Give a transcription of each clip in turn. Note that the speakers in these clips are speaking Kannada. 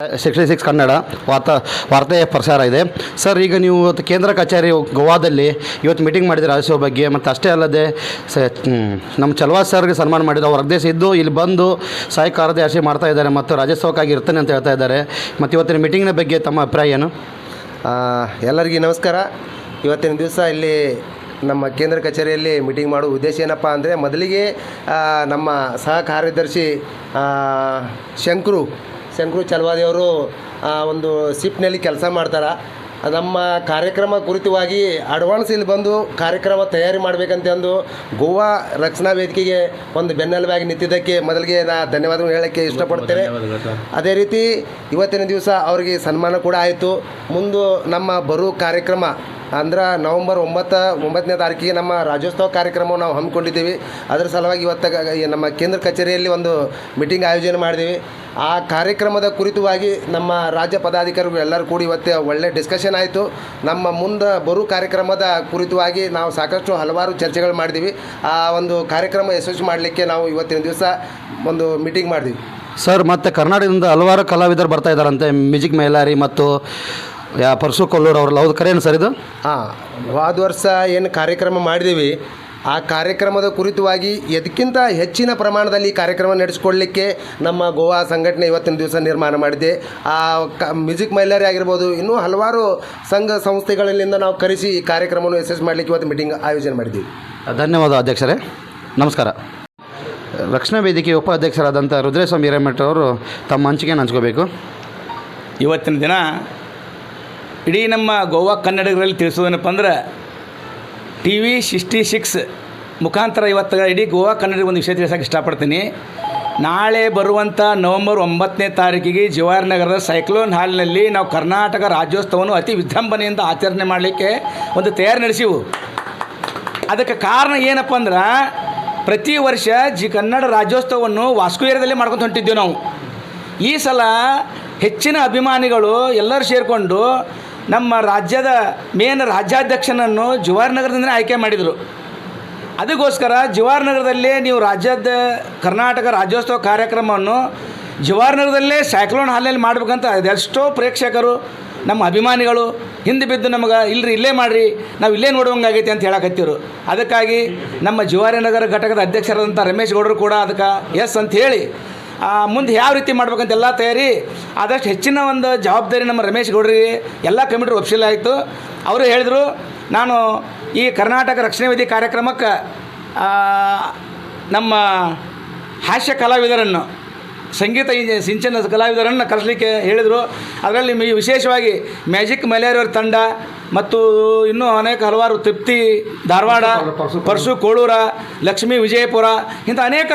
66 ಕನ್ನಡ ವಾರ್ತೆ ಪ್ರಸಾರ ಇದೆ. ಸರ್, ಈಗ ನೀವು ಇವತ್ತು ಕೇಂದ್ರ ಕಚೇರಿ ಗೋವಾದಲ್ಲಿ ಇವತ್ತು ಮೀಟಿಂಗ್ ಮಾಡಿದರೆ ರಾಜ್ಯೋತ್ಸವ ಬಗ್ಗೆ, ಮತ್ತು ಅಷ್ಟೇ ಅಲ್ಲದೆ ನಮ್ಮ ಚಲವಾದಿ ಸರ್ಗೆ ಸನ್ಮಾನ ಮಾಡಿದ್ರು. ಅವ್ರ ಅಧ್ಯಕ್ಷ ಇದ್ದು ಇಲ್ಲಿ ಬಂದು ಸಹಾಯಕ ಕಾರ್ಯದರ್ಶಿ ಮಾಡ್ತಾ ಇದ್ದಾರೆ ಮತ್ತು ರಾಜ್ಯೋತ್ಸವಕ್ಕಾಗಿ ಇರ್ತಾನೆ ಅಂತ ಹೇಳ್ತಾ ಇದ್ದಾರೆ. ಮತ್ತು ಇವತ್ತಿನ ಮೀಟಿಂಗ್ನ ಬಗ್ಗೆ ತಮ್ಮ ಅಭಿಪ್ರಾಯ ಏನು? ಎಲ್ಲರಿಗೂ ನಮಸ್ಕಾರ. ಇವತ್ತಿನ ದಿವಸ ಇಲ್ಲಿ ನಮ್ಮ ಕೇಂದ್ರ ಕಚೇರಿಯಲ್ಲಿ ಮೀಟಿಂಗ್ ಮಾಡೋ ಉದ್ದೇಶ ಏನಪ್ಪ ಅಂದರೆ, ಮೊದಲಿಗೆ ನಮ್ಮ ಸಹ ಕಾರ್ಯದರ್ಶಿ ಶಂಕರು ಚಲವಾದಿಯವರು ಒಂದು ಶಿಫ್ಟ್ನಲ್ಲಿ ಕೆಲಸ ಮಾಡ್ತಾರೆ. ನಮ್ಮ ಕಾರ್ಯಕ್ರಮ ಕುರಿತವಾಗಿ ಅಡ್ವಾನ್ಸ್ ಇಲ್ಲಿ ಬಂದು ಕಾರ್ಯಕ್ರಮ ತಯಾರಿ ಮಾಡಬೇಕಂತಂದು ಗೋವಾ ರಕ್ಷಣಾ ವೇದಿಕೆಗೆ ಒಂದು ಬೆನ್ನೆಲುಬಾಗಿ ನಿಂತಿದ್ದಕ್ಕೆ ಮೊದಲಿಗೆ ನಾನು ಧನ್ಯವಾದಗಳು ಹೇಳೋಕ್ಕೆ ಇಷ್ಟಪಡ್ತೇನೆ. ಅದೇ ರೀತಿ ಇವತ್ತಿನ ದಿವಸ ಅವರಿಗೆ ಸನ್ಮಾನ ಕೂಡ ಆಯಿತು. ಮುಂದೆ ನಮ್ಮ ಬರೋ ಕಾರ್ಯಕ್ರಮ ಅಂದ್ರೆ ನವಂಬರ್ 9ನೇ ತಾರೀಕಿಗೆ ನಮ್ಮ ರಾಜ್ಯೋತ್ಸವ ಕಾರ್ಯಕ್ರಮವನ್ನು ನಾವು ಹಮ್ಮಿಕೊಂಡಿದ್ದೀವಿ. ಅದರ ಸಲುವಾಗಿ ಇವತ್ತು ನಮ್ಮ ಕೇಂದ್ರ ಕಚೇರಿಯಲ್ಲಿ ಒಂದು ಮೀಟಿಂಗ್ ಆಯೋಜನೆ ಮಾಡಿದ್ದೀವಿ. ಆ ಕಾರ್ಯಕ್ರಮದ ಕುರಿತವಾಗಿ ನಮ್ಮ ರಾಜ್ಯ ಪದಾಧಿಕಾರಿಗಳು ಎಲ್ಲರೂ ಕೂಡಿ ಇವತ್ತು ಒಳ್ಳೆ ಡಿಸ್ಕಷನ್ ಆಯಿತು. ನಮ್ಮ ಮುಂದೆ ಬರೋ ಕಾರ್ಯಕ್ರಮದ ಕುರಿತವಾಗಿ ನಾವು ಸಾಕಷ್ಟು ಹಲವಾರು ಚರ್ಚೆಗಳು ಮಾಡಿದ್ದೀವಿ. ಆ ಒಂದು ಕಾರ್ಯಕ್ರಮ ಯಶಸ್ವಿ ಮಾಡಲಿಕ್ಕೆ ನಾವು ಇವತ್ತಿನ ದಿವಸ ಒಂದು ಮೀಟಿಂಗ್ ಮಾಡಿದ್ವಿ. ಸರ್, ಮತ್ತು ಕರ್ನಾಟಕದಿಂದ ಹಲವಾರು ಕಲಾವಿದರು ಬರ್ತಾ ಇದ್ದಾರಂತೆ. ಮ್ಯೂಸಿಕ್ ಮೈಲಾರಿ ಮತ್ತು ಪರಸು ಕೊಲ್ಲೂರು ಅವರೆಲ್ಲ. ಹೌದು, ಕರೇನು ಸರ್ ಇದು? ಹೋದ ವರ್ಷ ಏನು ಕಾರ್ಯಕ್ರಮ ಮಾಡಿದ್ದೀವಿ, ಆ ಕಾರ್ಯಕ್ರಮದ ಕುರಿತವಾಗಿ ಎದಕ್ಕಿಂತ ಹೆಚ್ಚಿನ ಪ್ರಮಾಣದಲ್ಲಿ ಕಾರ್ಯಕ್ರಮ ನಡೆಸಿಕೊಳ್ಳಲಿಕ್ಕೆ ನಮ್ಮ ಗೋವಾ ಸಂಘಟನೆ ಇವತ್ತಿನ ದಿವಸ ನಿರ್ಮಾಣ ಮಾಡಿದೆ. ಮ್ಯೂಸಿಕ್ ಮೈಲಾರಿ ಆಗಿರ್ಬೋದು, ಇನ್ನೂ ಹಲವಾರು ಸಂಘ ಸಂಸ್ಥೆಗಳಿಂದ ನಾವು ಕರೆಸಿ ಈ ಕಾರ್ಯಕ್ರಮವನ್ನು ಯಶಸ್ವಿ ಮಾಡಲಿಕ್ಕೆ ಇವತ್ತು ಮೀಟಿಂಗ್ ಆಯೋಜನೆ ಮಾಡಿದ್ದೀವಿ. ಧನ್ಯವಾದ ಅಧ್ಯಕ್ಷರೇ, ನಮಸ್ಕಾರ. ರಕ್ಷಣಾ ವೇದಿಕೆ ಉಪಾಧ್ಯಕ್ಷರಾದಂಥ ರುದ್ರೇಸ್ವಾಮಿ ಹಿರೇಮಠ ಅವರು ತಮ್ಮ ಹಂಚಿಕೆಯನ್ನು ಹಂಚ್ಕೋಬೇಕು. ಇವತ್ತಿನ ದಿನ ಇಡೀ ನಮ್ಮ ಗೋವಾ ಕನ್ನಡಿಗರಲ್ಲಿ ತಿಳಿಸೋದೇನಪ್ಪ ಅಂದ್ರೆ, TV 66 ಮುಖಾಂತರ ಇವತ್ತು ಇಡೀ ಗೋವಾ ಕನ್ನಡಿಗರಿಗೆ ಒಂದು ವಿಷಯ ತಿಳಿಸೋಕೆ ಇಷ್ಟಪಡ್ತೀನಿ. ನಾಳೆ ಬರುವಂಥ ನವಂಬರ್ 9ನೇ ತಾರೀಕಿಗೆ ಜವಾಹರ್ ನಗರದ ಸೈಕ್ಲೋನ್ ಹಾಲ್ನಲ್ಲಿ ನಾವು ಕರ್ನಾಟಕ ರಾಜ್ಯೋತ್ಸವವನ್ನು ಅತಿ ವಿಜೃಂಭಣೆಯಿಂದ ಆಚರಣೆ ಮಾಡಲಿಕ್ಕೆ ಒಂದು ತಯಾರಿ ನಡೆಸಿವು. ಅದಕ್ಕೆ ಕಾರಣ ಏನಪ್ಪ ಅಂದ್ರೆ, ಪ್ರತಿ ವರ್ಷ ಕನ್ನಡ ರಾಜ್ಯೋತ್ಸವವನ್ನು ವಾಸ್ಕೋಯರದಲ್ಲೇ ಮಾಡ್ಕೊಂಡು ಹೊಂಟಿದ್ದೇವೆ ನಾವು. ಈ ಸಲ ಹೆಚ್ಚಿನ ಅಭಿಮಾನಿಗಳು ಎಲ್ಲರೂ ಸೇರಿಕೊಂಡು ನಮ್ಮ ರಾಜ್ಯದ ರಾಜ್ಯಾಧ್ಯಕ್ಷನನ್ನು ಜವಾಹರ್ ನಗರದಿಂದ ಆಯ್ಕೆ ಮಾಡಿದರು. ಅದಕ್ಕೋಸ್ಕರ ಜವಾಹರ್ ನಗರದಲ್ಲೇ ನೀವು ರಾಜ್ಯದ ಕರ್ನಾಟಕ ರಾಜ್ಯೋತ್ಸವ ಕಾರ್ಯಕ್ರಮವನ್ನು ಜವಾಹರ್ ನಗರದಲ್ಲೇ ಸೈಕ್ಲೋನ್ ಹಾಲ್ನಲ್ಲಿ ಮಾಡಬೇಕಂತ ಅದೆಷ್ಟೋ ಪ್ರೇಕ್ಷಕರು ನಮ್ಮ ಅಭಿಮಾನಿಗಳು ಹಿಂದೆ ಬಿದ್ದು ನಮಗೆ ಇಲ್ಲೇ ಮಾಡಿರಿ, ನಾವು ಇಲ್ಲೇ ನೋಡುವಂಗಾಗೈತೆ ಅಂತ ಹೇಳಕತ್ತಿರು. ಅದಕ್ಕಾಗಿ ನಮ್ಮ ಜವಾಹರ್ ನಗರ ಘಟಕದ ಅಧ್ಯಕ್ಷರಾದಂಥ ರಮೇಶ್ ಗೌಡರು ಕೂಡ ಅದಕ್ಕೆ ಎಸ್ ಅಂತ ಹೇಳಿ ಮುಂದೆ ಯಾವ ರೀತಿ ಮಾಡ್ಬೇಕಂತ ಎಲ್ಲ ತಯಾರಿ ಆದಷ್ಟು ಹೆಚ್ಚಿನ ಒಂದು ಜವಾಬ್ದಾರಿ ನಮ್ಮ ರಮೇಶ್ ಗೌಡರಿಗೆ ಎಲ್ಲ ಕಮಿಟಿ ಒಪ್ಪಿಸಲಾಯಿತು. ಅವರು ಹೇಳಿದರು, ನಾನು ಈ ಕರ್ನಾಟಕ ರಕ್ಷಣಾ ವೇದಿಕೆ ಕಾರ್ಯಕ್ರಮಕ್ಕೆ ನಮ್ಮ ಹಾಸ್ಯ ಕಲಾವಿದರನ್ನು, ಸಂಗೀತ ಸಿಂಚನ ಕಲಾವಿದರನ್ನು ಕರೆಸಲಿಕ್ಕೆ ಹೇಳಿದರು. ಅದರಲ್ಲಿ ವಿಶೇಷವಾಗಿ ಮ್ಯಾಜಿಕ್ ಮೈಲಾರಿಯವರ ತಂಡ ಮತ್ತು ಇನ್ನೂ ಅನೇಕ ಹಲವಾರು ತೃಪ್ತಿ ಧಾರವಾಡ, ಪರಸು ಕೋಳೂರ, ಲಕ್ಷ್ಮೀ ವಿಜಯಪುರ, ಇಂಥ ಅನೇಕ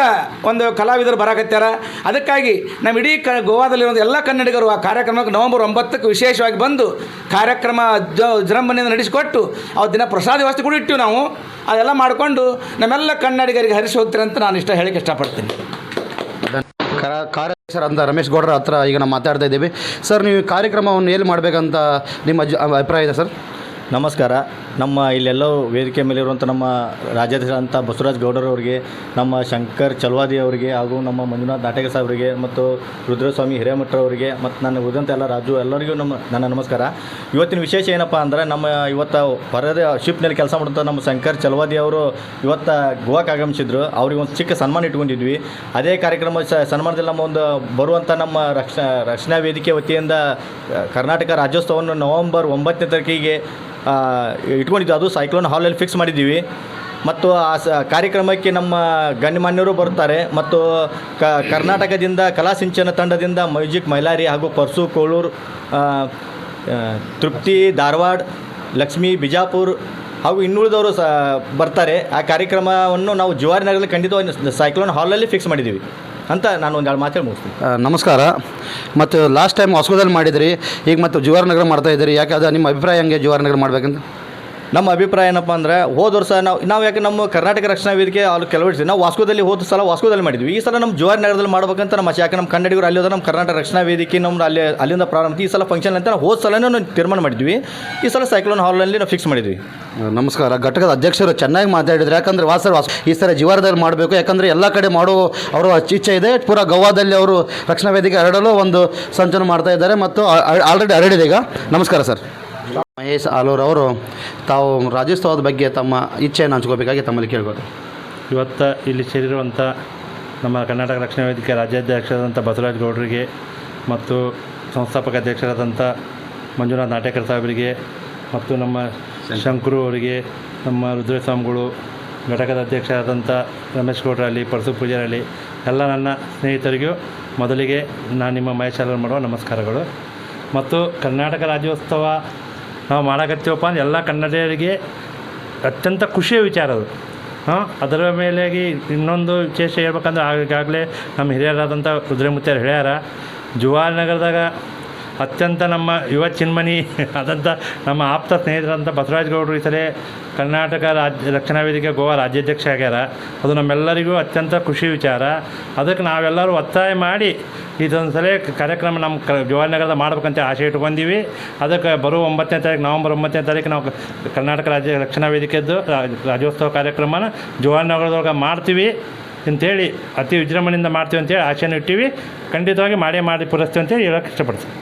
ಒಂದು ಕಲಾವಿದರು ಬರಾಕತ್ಯಾರ. ಅದಕ್ಕಾಗಿ ನಮ್ಮ ಇಡೀ ಗೋವಾದಲ್ಲಿರೋ ಎಲ್ಲ ಕನ್ನಡಿಗರು ಆ ಕಾರ್ಯಕ್ರಮಕ್ಕೆ ನವಂಬರ್ 9ಕ್ಕೆ ವಿಶೇಷವಾಗಿ ಬಂದು ಕಾರ್ಯಕ್ರಮ ವಿಜೃಂಭಣೆಯಿಂದ ನಡೆಸಿಕೊಟ್ಟು ದಿನ ಪ್ರಸಾದ ವ್ಯವಸ್ಥೆ ಕೂಡ ಇಟ್ಟಿವಿ ನಾವು. ಅದೆಲ್ಲ ಮಾಡಿಕೊಂಡು ನಮ್ಮೆಲ್ಲ ಕನ್ನಡಿಗರಿಗೆ ಹರಿಸಿ ಹೋಗ್ತೀರಂತ ನಾನು ಹೇಳಿಕ್ಕೆ ಇಷ್ಟಪಡ್ತೀನಿ. ಕಾರ್ಯದರ್ಶರಂತ ರಮೇಶ್ ಗೌಡರ ಹತ್ರ ಈಗ ನಾವು ಮಾತಾಡ್ತಾ ಇದ್ದೀವಿ. ಸರ್, ನೀವು ಕಾರ್ಯಕ್ರಮವನ್ನು ಎಲ್ಲಿ ಮಾಡಬೇಕಂತ ನಿಮ್ಮ ಅಭಿಪ್ರಾಯ ಇದೆ ಸರ್? ನಮಸ್ಕಾರ. ನಮ್ಮ ಇಲ್ಲೆಲ್ಲೋ ವೇದಿಕೆ ಮೇಲಿರುವಂಥ ನಮ್ಮ ರಾಜ್ಯಾಧ್ಯಕ್ಷರಂಥ ಬಸವರಾಜ್ ಗೌಡರವರಿಗೆ, ನಮ್ಮ ಶಂಕರ್ ಚಲವಾದಿ ಅವರಿಗೆ, ಹಾಗೂ ನಮ್ಮ ಮಂಜುನಾಥ್ ನಾಟಕ ಸಾಹೇಬರಿಗೆ ಮತ್ತು ರುದ್ರಸ್ವಾಮಿ ಹಿರೇಮಠರವರಿಗೆ ಮತ್ತು ನನ್ನ ಉಳಿದಂಥ ಎಲ್ಲ ರಾಜು ಎಲ್ಲರಿಗೂ ನನ್ನ ನಮಸ್ಕಾರ. ಇವತ್ತಿನ ವಿಶೇಷ ಏನಪ್ಪ ಅಂದರೆ, ನಮ್ಮ ಇವತ್ತು ಪರದ ಶಿಫ್ಟ್ನಲ್ಲಿ ಕೆಲಸ ಮಾಡುವಂಥ ನಮ್ಮ ಶಂಕರ್ ಚಲವಾದಿ ಅವರು ಇವತ್ತು ಗೋವಾಕ್ಕೆ ಆಗಮಿಸಿದ್ರು. ಅವ್ರಿಗೆ ಒಂದು ಚಿಕ್ಕ ಸನ್ಮಾನ ಇಟ್ಕೊಂಡಿದ್ವಿ. ಅದೇ ಕಾರ್ಯಕ್ರಮ ಸನ್ಮಾನದಲ್ಲಿ ನಮ್ಮ ಒಂದು ಬರುವಂಥ ನಮ್ಮ ರಕ್ಷಣಾ ವೇದಿಕೆ ವತಿಯಿಂದ ಕರ್ನಾಟಕ ರಾಜ್ಯೋತ್ಸವವನ್ನು ನವಂಬರ್ 9ನೇ ತಾರೀಕಿಗೆ ಇಟ್ಕೊಂಡಿದ್ದು. ಅದು ಸೈಕ್ಲೋನ್ ಹಾಲಲ್ಲಿ ಫಿಕ್ಸ್ ಮಾಡಿದ್ದೀವಿ. ಮತ್ತು ಆ ಕಾರ್ಯಕ್ರಮಕ್ಕೆ ನಮ್ಮ ಗಣ್ಯಮಾನ್ಯರು ಬರ್ತಾರೆ. ಮತ್ತು ಕರ್ನಾಟಕದಿಂದ ಕಲಾ ಸಿಂಚನ ತಂಡದಿಂದ ಮ್ಯೂಸಿಕ್ ಮೈಲಾರಿ ಹಾಗೂ ಪರಸು ಕೋಳೂರು, ತೃಪ್ತಿ ಧಾರವಾಡ, ಲಕ್ಷ್ಮೀ ಬಿಜಾಪುರ ಹಾಗೂ ಇನ್ನುಳಿದವರು ಬರ್ತಾರೆ. ಆ ಕಾರ್ಯಕ್ರಮವನ್ನು ನಾವು ಜವಾಹರ್ ನಗರದಲ್ಲಿ ಖಂಡಿತವಾಗಿ ಸೈಕ್ಲೋನ್ ಹಾಲಲ್ಲಿ ಫಿಕ್ಸ್ ಮಾಡಿದ್ದೀವಿ ಅಂತ ನಾನು ಒಂದು 2 ಮಾತೇಳಿ ಮುಗಿಸ್ತೀನಿ. ನಮಸ್ಕಾರ. ಮತ್ತು ಲಾಸ್ಟ್ ಟೈಮ್ ವಾಸ್ಕೋದಲ್ಲಿ ಮಾಡಿದಿರಿ, ಈಗ ಮತ್ತು ಜವಾಹರ್ ನಗರ ಮಾಡ್ತಾಯಿದ್ದೀರಿ. ಯಾಕೆ ಅದು ನಿಮ್ಮ ಅಭಿಪ್ರಾಯ ಹಂಗೆ ಜವಾಹರ್ ನಗರ ಮಾಡಬೇಕಂತ? ನಮ್ಮ ಅಭಿಪ್ರಾಯ ಏನಪ್ಪ ಅಂದರೆ ಹೋದ ವರ್ಷ ನಾವು ಯಾಕೆ ನಮ್ಮ ಕರ್ನಾಟಕ ರಕ್ಷಣಾ ವೇದಿಕೆ ಅಲ್ಲಿ ಕೆಲವು ನಾವು ವಾಸ್ಕೋದಲ್ಲಿ ಹೋದ ಸಲ ವಾಸ್ಕೋದಲ್ಲಿ ಮಾಡಿದ್ವಿ. ಈ ಸಲ ನಮ್ಮ ಜವಾರಿ ನಗರದಲ್ಲಿ ಮಾಡ್ಬೇಕಂತ ನಮ್ಮ ಯಾಕೆ ನಮ್ಮ ಕನ್ನಡಿಗರು ಅಲ್ಲಿ ಹೋದ್ರೆ ನಮ್ಮ ಕರ್ನಾಟಕ ರಕ್ಷಣಾ ವೇದಿಕೆ ನಮ್ಮ ಅಲ್ಲಿಂದ ಪ್ರಾರಂಭ ಈ ಸಲ ಫಂಕ್ಷನ್ ಅಂತ ನಾವು ಹೋದ ಸಲನೇ ನಾವು ತೀರ್ಮಾನ ಮಾಡಿದ್ವಿ. ಈ ಸಲ ಸೈಕ್ಲೋನ್ ಹಾಲಲ್ಲಿ ನಾವು ಫಿಕ್ಸ್ ಮಾಡಿದ್ವಿ. ನಮಸ್ಕಾರ. ಘಟಕದ ಅಧ್ಯಕ್ಷರು ಚೆನ್ನಾಗಿ ಮಾತಾಡಿದ್ರು. ಯಾಕಂದರೆ ಈ ಸಲ ಜಿವಾರದಲ್ಲಿ ಮಾಡಬೇಕು. ಯಾಕಂದರೆ ಎಲ್ಲ ಕಡೆ ಮಾಡೋ ಅವರು ಇಚ್ಛೆ ಇದೆ. ಪೂರಾ ಗೋವಾದಲ್ಲಿ ಅವರು ರಕ್ಷಣಾ ವೇದಿಕೆ ಹರಡಲು ಒಂದು ಸಂಚಲನ ಮಾಡ್ತಾ ಇದ್ದಾರೆ ಮತ್ತು ಆಲ್ರೆಡಿ ಹರಡಿದೆ ಈಗ. ನಮಸ್ಕಾರ ಸರ್. ಮಹೇಶ್ ಆಲೂರ್ ಅವರು ತಾವು ರಾಜ್ಯೋತ್ಸವದ ಬಗ್ಗೆ ತಮ್ಮ ಇಚ್ಛೆಯನ್ನು ಹಂಚ್ಕೋಬೇಕಾಗಿ ತಮ್ಮಲ್ಲಿ ಕೇಳ್ಬೋದು. ಇವತ್ತು ಇಲ್ಲಿ ಸೇರಿರುವಂಥ ನಮ್ಮ ಕರ್ನಾಟಕ ರಕ್ಷಣಾ ವೇದಿಕೆ ರಾಜ್ಯಾಧ್ಯಕ್ಷರಾದಂಥ ಬಸವರಾಜ ಗೌಡರಿಗೆ ಮತ್ತು ಸಂಸ್ಥಾಪಕ ಅಧ್ಯಕ್ಷರಾದಂಥ ಮಂಜುನಾಥ್ ನಾಟೇಕರ್ ಸಾಹೇಬರಿಗೆ ಮತ್ತು ನಮ್ಮ ಶಂಕರು ಅವರಿಗೆ, ನಮ್ಮ ರುದ್ರಸ್ವಾಮಿಗಳು, ಘಟಕದ ಅಧ್ಯಕ್ಷರಾದಂಥ ರಮೇಶ್ ಗೌಡ್ರಲ್ಲಿ, ಪರಸು ಪೂಜಾರಲ್ಲಿ, ಎಲ್ಲ ನನ್ನ ಸ್ನೇಹಿತರಿಗೂ ಮೊದಲಿಗೆ ನಾನು ನಿಮ್ಮ ಮಹೇಶ್ ಆಲೂರ್ ಮಾಡುವ ನಮಸ್ಕಾರಗಳು. ಮತ್ತು ಕರ್ನಾಟಕ ರಾಜ್ಯೋತ್ಸವ ನಾವು ಮಾಡಕತ್ತೀವಪ್ಪ ಅಂದ್ರೆ ಎಲ್ಲ ಕನ್ನಡಿಗರಿಗೆ ಅತ್ಯಂತ ಖುಷಿಯ ವಿಚಾರ ಅದು. ಅದರ ಮೇಲೆಗೆ ಇನ್ನೊಂದು ವಿಶೇಷ ಹೇಳ್ಬೇಕಂದ್ರೆ ಈಗಾಗಲೇ ನಮ್ಮ ಹಿರಿಯರಾದಂಥ ರುದ್ರಮೂರ್ತಿಯರು ಹೇಳ್ಯಾರ, ಜವಾಹರ್ ನಗರದಾಗ ಅತ್ಯಂತ ನಮ್ಮ ಯುವ ಚಿನ್ಮನಿ ಆದಂಥ ನಮ್ಮ ಆಪ್ತ ಸ್ನೇಹಿತರಂಥ ಬಸವರಾಜ ಗೌಡರು ಈ ಸಲ ಕರ್ನಾಟಕ ರಕ್ಷಣಾ ವೇದಿಕೆ ಗೋವಾ ರಾಜ್ಯಾಧ್ಯಕ್ಷ ಆಗ್ಯಾರ. ಅದು ನಮ್ಮೆಲ್ಲರಿಗೂ ಅತ್ಯಂತ ಖುಷಿ ವಿಚಾರ. ಅದಕ್ಕೆ ನಾವೆಲ್ಲರೂ ಒತ್ತಾಯ ಮಾಡಿ ಇದೊಂದು ಸಲ ಕಾರ್ಯಕ್ರಮ ನಮ್ಮ ಜವಾಹರ್ ನಗರದ ಮಾಡ್ಬೇಕಂತ ಆಸೆ ಇಟ್ಕೊಂಡೀವಿ. ಅದಕ್ಕೆ ಬರುವ 9ನೇ ತಾರೀಕು ನವಂಬರ್ 9ನೇ ತಾರೀಕು ನಾವು ಕರ್ನಾಟಕ ರಾಜ್ಯ ರಕ್ಷಣಾ ವೇದಿಕೆದ್ದು ರಾಜ್ಯೋತ್ಸವ ಕಾರ್ಯಕ್ರಮನ ಜವಾಹರ್ ನಗರದೊಳಗೆ ಮಾಡ್ತೀವಿ ಅಂಥೇಳಿ, ಅತಿ ವಿಜೃಂಭಣೆಯಿಂದ ಮಾಡ್ತೀವಿ ಅಂತೇಳಿ ಆಸೆಯನ್ನು ಇಟ್ಟಿವಿ. ಖಂಡಿತವಾಗಿ ಮಾಡಿ ಪೂರೈಸ್ತೀವಿ ಅಂತೇಳಿ ಹೇಳೋಕ್ಕೆ ಇಷ್ಟಪಡ್ತೀನಿ.